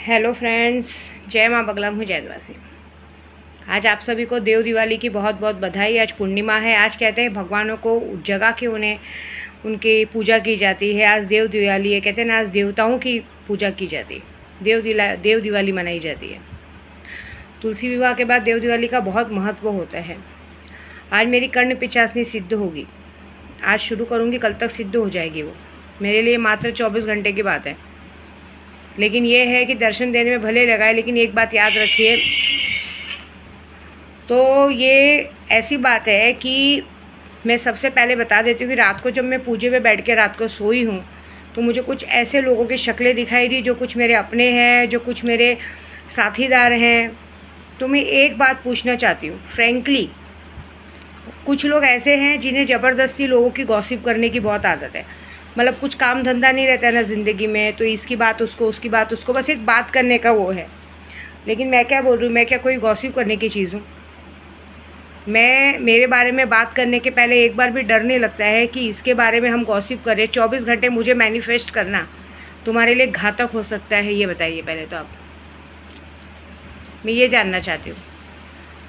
Hello friends, जय माँ बगला हूँ जयद्वासी। आज आप सभी को देव दिवाली की बहुत बहुत बधाई। आज पूर्णिमा है। आज कहते हैं भगवानों को जगा के उन्हें उनकी पूजा की जाती है। आज देव दिवाली है, कहते हैं ना, आज देवताओं की पूजा की जाती है। देव दिवाली मनाई जाती है। तुलसी विवाह के बाद देव दिवाली का बहुत महत्व होता है। आज मेरी कर्ण पिचासनी सिद्ध होगी। आज शुरू करूँगी, कल तक सिद्ध हो जाएगी। वो मेरे लिए मात्र 24 घंटे की बात है। लेकिन ये है कि दर्शन देने में भले लगाए, लेकिन एक बात याद रखिए। तो ये ऐसी बात है कि मैं सबसे पहले बता देती हूँ कि रात को जब मैं पूजे में बैठ के रात को सोई हूँ तो मुझे कुछ ऐसे लोगों की शक्लें दिखाई दी जो कुछ मेरे अपने हैं, जो कुछ मेरे साथीदार हैं। तो मैं एक बात पूछना चाहती हूँ फ्रैंकली, कुछ लोग ऐसे हैं जिन्हें ज़बरदस्ती लोगों की गॉसिप करने की बहुत आदत है। मतलब कुछ काम धंधा नहीं रहता है ना ज़िंदगी में, तो इसकी बात उसको, उसकी बात उसको, बस एक बात करने का वो है। लेकिन मैं क्या बोल रही हूँ, मैं क्या कोई गॉसिप करने की चीज़ हूँ? मेरे बारे में बात करने के पहले एक बार भी डर नहीं लगता है कि इसके बारे में हम गॉसिप करें? 24 घंटे मुझे मैनिफेस्ट करना तुम्हारे लिए घातक हो सकता है, ये बताइए पहले तो आप। मैं ये जानना चाहती हूँ,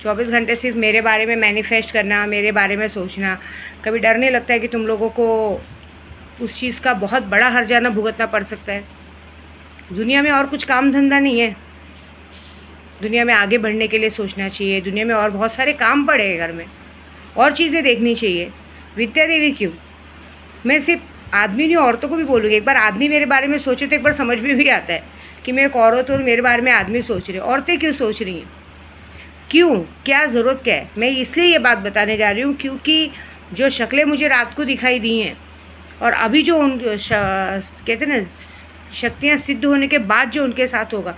24 घंटे सिर्फ मेरे बारे में मैनिफेस्ट करना, मेरे बारे में सोचना, कभी डर नहीं लगता है कि तुम लोगों को उस चीज़ का बहुत बड़ा हर्जाना भुगतना पड़ सकता है? दुनिया में और कुछ काम धंधा नहीं है? दुनिया में आगे बढ़ने के लिए सोचना चाहिए। दुनिया में और बहुत सारे काम पड़े हैं, घर में और चीज़ें देखनी चाहिए। विद्या देवी क्यों? मैं सिर्फ आदमी नहीं, औरतों को भी बोलूँगी। एक बार आदमी मेरे बारे में सोचे तो एक बार समझ में भी आता है कि मैं एक औरत हूँ और मेरे बारे में आदमी सोच रहे। औरतें क्यों सोच रही हैं? क्यों? क्या ज़रूरत क्या है? मैं इसलिए ये बात बताने जा रही हूँ क्योंकि जो शक्लें मुझे रात को दिखाई दी हैं और अभी जो कहते हैं ना, शक्तियाँ सिद्ध होने के बाद जो उनके साथ होगा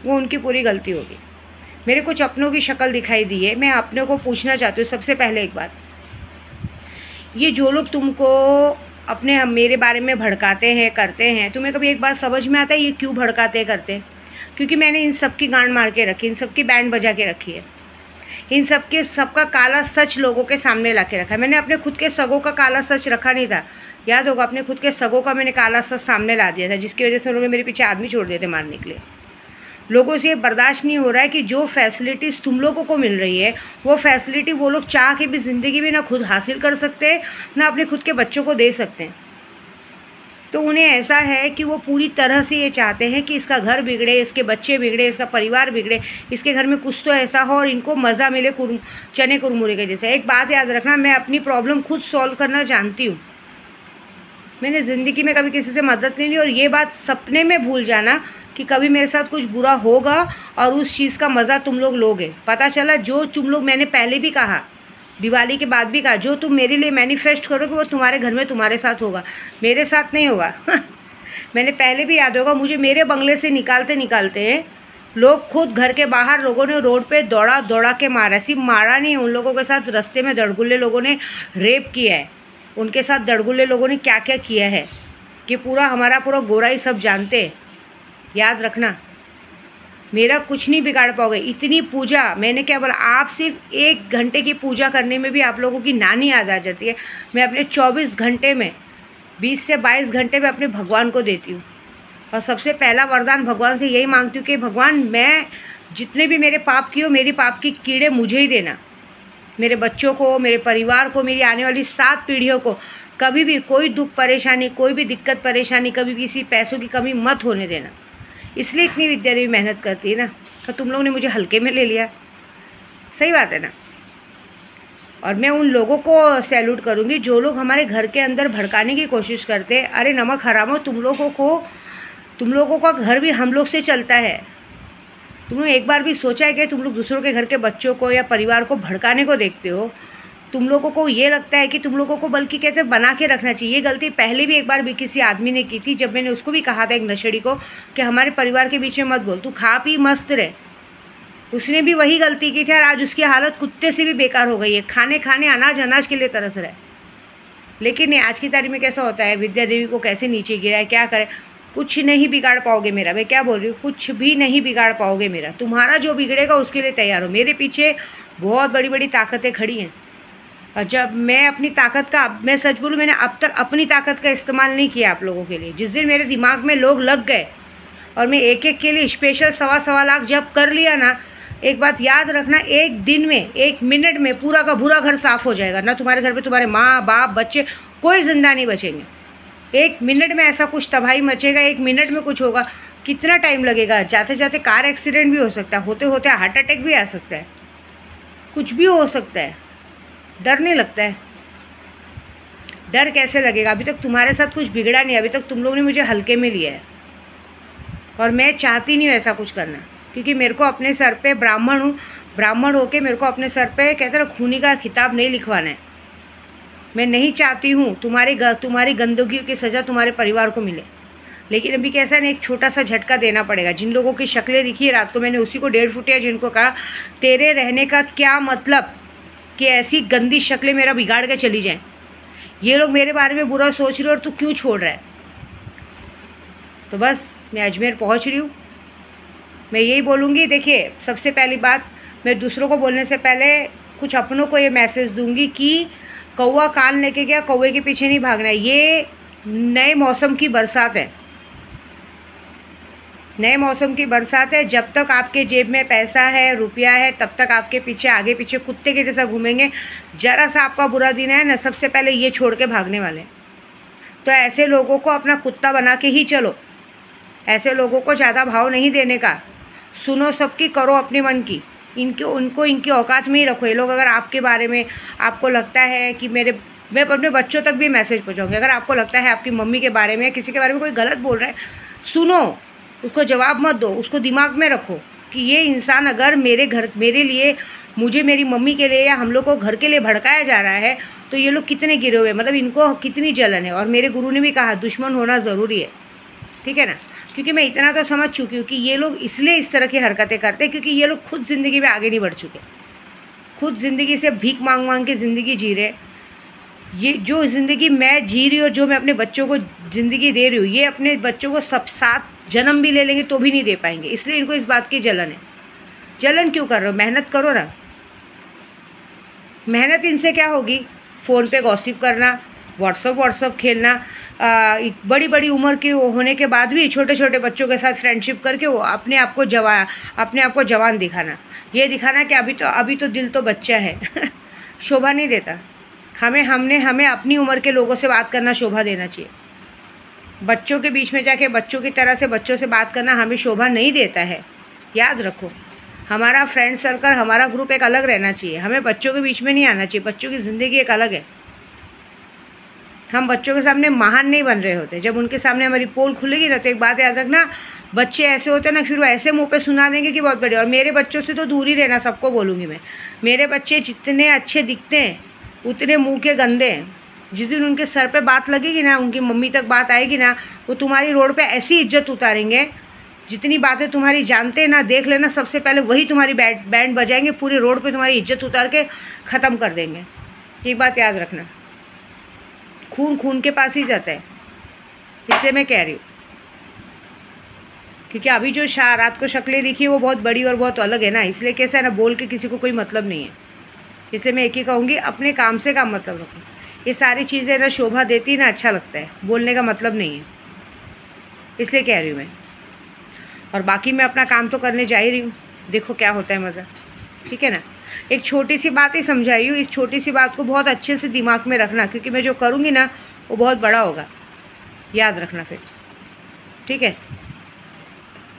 वो उनकी पूरी गलती होगी। मेरे कुछ अपनों की शक्ल दिखाई दी है। मैं अपनों को पूछना चाहती हूँ सबसे पहले एक बात, ये जो लोग तुमको अपने मेरे बारे में भड़काते हैं, करते हैं, तुम्हें कभी एक बात समझ में आता है ये क्यों भड़काते करते हैं? क्योंकि मैंने इन सब की गांड मार के रखी, इन सब की बैंड बजा के रखी है। इन सबका काला सच लोगों के सामने ला के रखा है। मैंने अपने खुद के सगों का काला सच रखा नहीं था, याद होगा। अपने खुद के सगों का मैंने काला सच सामने ला दिया था, जिसकी वजह से उन्होंने मेरे पीछे आदमी छोड़ दिए थे मारने के लिए। लोगों से ये बर्दाश्त नहीं हो रहा है कि जो फैसिलिटीज़ तुम लोगों को मिल रही है वो फैसिलिटी वो लोग चाह के भी ज़िंदगी में ना खुद हासिल कर सकते हैं, ना अपने खुद के बच्चों को दे सकते हैं। तो उन्हें ऐसा है कि वो पूरी तरह से ये चाहते हैं कि इसका घर बिगड़े, इसके बच्चे बिगड़े, इसका परिवार बिगड़े, इसके घर में कुछ तो ऐसा हो और इनको मज़ा मिले चने कुरमुरे के जैसे। एक बात याद रखना, मैं अपनी प्रॉब्लम खुद सॉल्व करना जानती हूँ। मैंने ज़िंदगी में कभी किसी से मदद नहीं ली। और ये बात सपने में भूल जाना कि कभी मेरे साथ कुछ बुरा होगा और उस चीज़ का मज़ा तुम लोग लोगे। पता चला जो तुम लोग, मैंने पहले भी कहा, दिवाली के बाद भी कहा, जो तुम मेरे लिए मैनिफेस्ट करोगे वो तुम्हारे घर में तुम्हारे साथ होगा, मेरे साथ नहीं होगा। मैंने पहले भी, याद होगा, मुझे मेरे बंगले से निकालते निकालते लोग खुद घर के बाहर लोगों ने रोड पे दौड़ा दौड़ा के मारा। सिर्फ मारा नहीं, उन लोगों के साथ रास्ते में दड़गुल्ले लोगों ने रेप किया है। उनके साथ दड़गुल्ले लोगों ने क्या क्या किया है कि हमारा पूरा गोराई सब जानते हैं। याद रखना, मेरा कुछ नहीं बिगाड़ पाओगे। इतनी पूजा मैंने, क्या बोला, आप सिर्फ 1 घंटे की पूजा करने में भी आप लोगों की नानी याद आ जाती है। मैं अपने 24 घंटे में 20 से 22 घंटे में अपने भगवान को देती हूँ। और सबसे पहला वरदान भगवान से यही मांगती हूँ कि भगवान, मैं जितने भी मेरे पाप किए हो, मेरी पाप की कीड़े मुझे ही देना। मेरे बच्चों को, मेरे परिवार को, मेरी आने वाली 7 पीढ़ियों को कभी भी कोई दुख परेशानी, कोई भी दिक्कत परेशानी, कभी भी किसी पैसों की कमी मत होने देना। इसलिए इतनी विद्या देवी मेहनत करती है ना। तो तुम लोगों ने मुझे हल्के में ले लिया, सही बात है ना। और मैं उन लोगों को सैल्यूट करूँगी जो लोग हमारे घर के अंदर भड़काने की कोशिश करते हैं। अरे नमक हरामो, तुम लोगों का घर भी हम लोग से चलता है। तुम लोग एक बार भी सोचा है कि तुम लोग दूसरों के घर के बच्चों को या परिवार को भड़काने को देखते हो? तुम लोगों को ये लगता है कि तुम लोगों को बल्कि कहते बना के रखना चाहिए। ये गलती पहले भी एक बार भी किसी आदमी ने की थी, जब मैंने उसको भी कहा था, एक नशेड़ी को, कि हमारे परिवार के बीच में मत बोल, तू खा पी मस्त रहे। उसने भी वही गलती की थी और आज उसकी हालत कुत्ते से भी बेकार हो गई है। खाने खाने अनाज के लिए तरस रहा है। लेकिन नहीं, आज की तारीख में कैसा होता है, विद्या देवी को कैसे नीचे गिरा है, क्या करे। कुछ नहीं बिगाड़ पाओगे मेरा। मैं क्या बोल रही हूँ, कुछ भी नहीं बिगाड़ पाओगे मेरा। तुम्हारा जो बिगड़ेगा उसके लिए तैयार हो। मेरे पीछे बहुत बड़ी बड़ी ताकतें खड़ी हैं। और जब मैं अपनी ताकत का, मैं सच बोलूँ, मैंने अब तक अपनी ताकत का इस्तेमाल नहीं किया आप लोगों के लिए। जिस दिन मेरे दिमाग में लोग लग गए, और मैं एक एक के लिए स्पेशल 1.25 लाख जब कर लिया ना, एक बात याद रखना, एक दिन में 1 मिनट में पूरा का पूरा घर साफ़ हो जाएगा। ना तुम्हारे घर पे तुम्हारे माँ बाप बच्चे कोई ज़िंदा नहीं बचेंगे। 1 मिनट में ऐसा कुछ तबाही मचेगा, 1 मिनट में कुछ होगा। कितना टाइम लगेगा? जाते जाते कार एक्सीडेंट भी हो सकता है, होते होते हार्ट अटैक भी आ सकता है, कुछ भी हो सकता है। डर नहीं लगता है? डर कैसे लगेगा? अभी तक तुम्हारे साथ कुछ बिगड़ा नहीं, अभी तक तुम लोगों ने मुझे हल्के में लिया है, और मैं चाहती नहीं हूँ ऐसा कुछ करना, क्योंकि मेरे को अपने सर पे ब्राह्मण हूँ, ब्राह्मण होके मेरे को अपने सर पे कहते हैं खूनी का खिताब नहीं लिखवाना है। मैं नहीं चाहती हूँ तुम्हारी गंदगियों की सज़ा तुम्हारे परिवार को मिले, लेकिन अभी कैसा है, एक छोटा सा झटका देना पड़ेगा। जिन लोगों की शक्लें दिखी है रात को, मैंने उसी को 1.5 फुटिया जिनको कहा तेरे रहने का क्या मतलब कि ऐसी गंदी शक्लें मेरा बिगाड़ के चली जाएं। ये लोग मेरे बारे में बुरा सोच रहे हो और तू क्यों छोड़ रहा है? तो बस मैं अजमेर पहुंच रही हूँ। मैं यही बोलूँगी, देखिए सबसे पहली बात, मैं दूसरों को बोलने से पहले कुछ अपनों को ये मैसेज दूंगी कि कौवा कान लेके गया, कौवे के पीछे नहीं भागना है। ये नए मौसम की बरसात है, नए मौसम की बरसात है। जब तक आपके जेब में पैसा है, रुपया है, तब तक आपके पीछे आगे पीछे कुत्ते के जैसा घूमेंगे। ज़रा सा आपका बुरा दिन है ना, सबसे पहले ये छोड़ के भागने वाले। तो ऐसे लोगों को अपना कुत्ता बना के ही चलो, ऐसे लोगों को ज़्यादा भाव नहीं देने का। सुनो सबकी, करो अपने मन की, उनको इनकी औकात में ही रखो। ये लोग अगर आपके बारे में आपको लगता है कि मैं अपने बच्चों तक भी मैसेज पहुँचाऊँगी, अगर आपको लगता है आपकी मम्मी के बारे में या किसी के बारे में कोई गलत बोल रहा है, सुनो, उसको जवाब मत दो, उसको दिमाग में रखो कि ये इंसान अगर मेरे लिए, मुझे, मेरी मम्मी के लिए या हम लोग को घर के लिए भड़काया जा रहा है, तो ये लोग कितने गिरे हुए, मतलब इनको कितनी जलन है। और मेरे गुरु ने भी कहा दुश्मन होना ज़रूरी है, ठीक है ना? क्योंकि मैं इतना तो समझ चुकी हूँ कि ये लोग इसलिए इस तरह की हरकतें करते हैं क्योंकि ये लोग खुद ज़िंदगी में आगे नहीं बढ़ चुके, खुद ज़िंदगी से भीख मांग मांग के ज़िंदगी जी रहे। ये जो ज़िंदगी मैं जी रही हूँ, जो मैं अपने बच्चों को ज़िंदगी दे रही हूँ, ये अपने बच्चों को सब 7 जन्म भी ले लेंगे तो भी नहीं दे पाएंगे। इसलिए इनको इस बात की जलन है। जलन क्यों कर रहे हो? मेहनत करो ना। मेहनत इनसे क्या होगी? फ़ोन पे गॉसिप करना, व्हाट्सअप खेलना, बड़ी बड़ी उम्र के होने के बाद भी छोटे छोटे बच्चों के साथ फ्रेंडशिप करके वो अपने आप को जवान दिखाना, ये दिखाना कि अभी तो दिल तो बच्चा है। शोभा नहीं देता। हमें अपनी उम्र के लोगों से बात करना शोभा देना चाहिए। बच्चों के बीच में जाके बच्चों की तरह से बच्चों से बात करना हमें शोभा नहीं देता है। याद रखो, हमारा फ्रेंड सर्कल, हमारा ग्रुप एक अलग रहना चाहिए। हमें बच्चों के बीच में नहीं आना चाहिए। बच्चों की ज़िंदगी एक अलग है। हम बच्चों के सामने महान नहीं बन रहे होते। जब उनके सामने हमारी पोल खुलेगी ना, तो एक बात याद रखना, बच्चे ऐसे होते हैं ना, फिर वो ऐसे मुंह पे सुना देंगे कि बहुत बढ़िया। और मेरे बच्चों से तो दूर ही रहना, सबको बोलूँगी मैं। मेरे बच्चे जितने अच्छे दिखते हैं उतने मुँह के गंदे हैं। जिस दिन उनके सर पे बात लगेगी ना, उनकी मम्मी तक बात आएगी ना, वो तुम्हारी रोड पे ऐसी इज्जत उतारेंगे, जितनी बातें तुम्हारी जानते हैं ना, देख लेना, सबसे पहले वही तुम्हारी बैंड बजाएंगे, पूरी रोड पे तुम्हारी इज्जत उतार के ख़त्म कर देंगे। एक बात याद रखना, खून खून के पास ही जाता है। इसलिए मैं कह रही हूँ, क्योंकि अभी जो रात को शक्लें दिखी वो बहुत बड़ी और बहुत अलग है ना, इसलिए कैसा है ना, बोल के किसी को कोई मतलब नहीं है। इसलिए मैं एक ही कहूँगी, अपने काम से काम मतलब रखो। ये सारी चीज़ें ना शोभा देती ना, अच्छा लगता है, बोलने का मतलब नहीं है, इसलिए कह रही हूँ मैं। और बाकी मैं अपना काम तो करने जा ही रही हूँ, देखो क्या होता है मज़ा, ठीक है ना। एक छोटी सी बात ही समझाई हूँ, इस छोटी सी बात को बहुत अच्छे से दिमाग में रखना, क्योंकि मैं जो करूँगी ना वो बहुत बड़ा होगा, याद रखना फिर, ठीक है।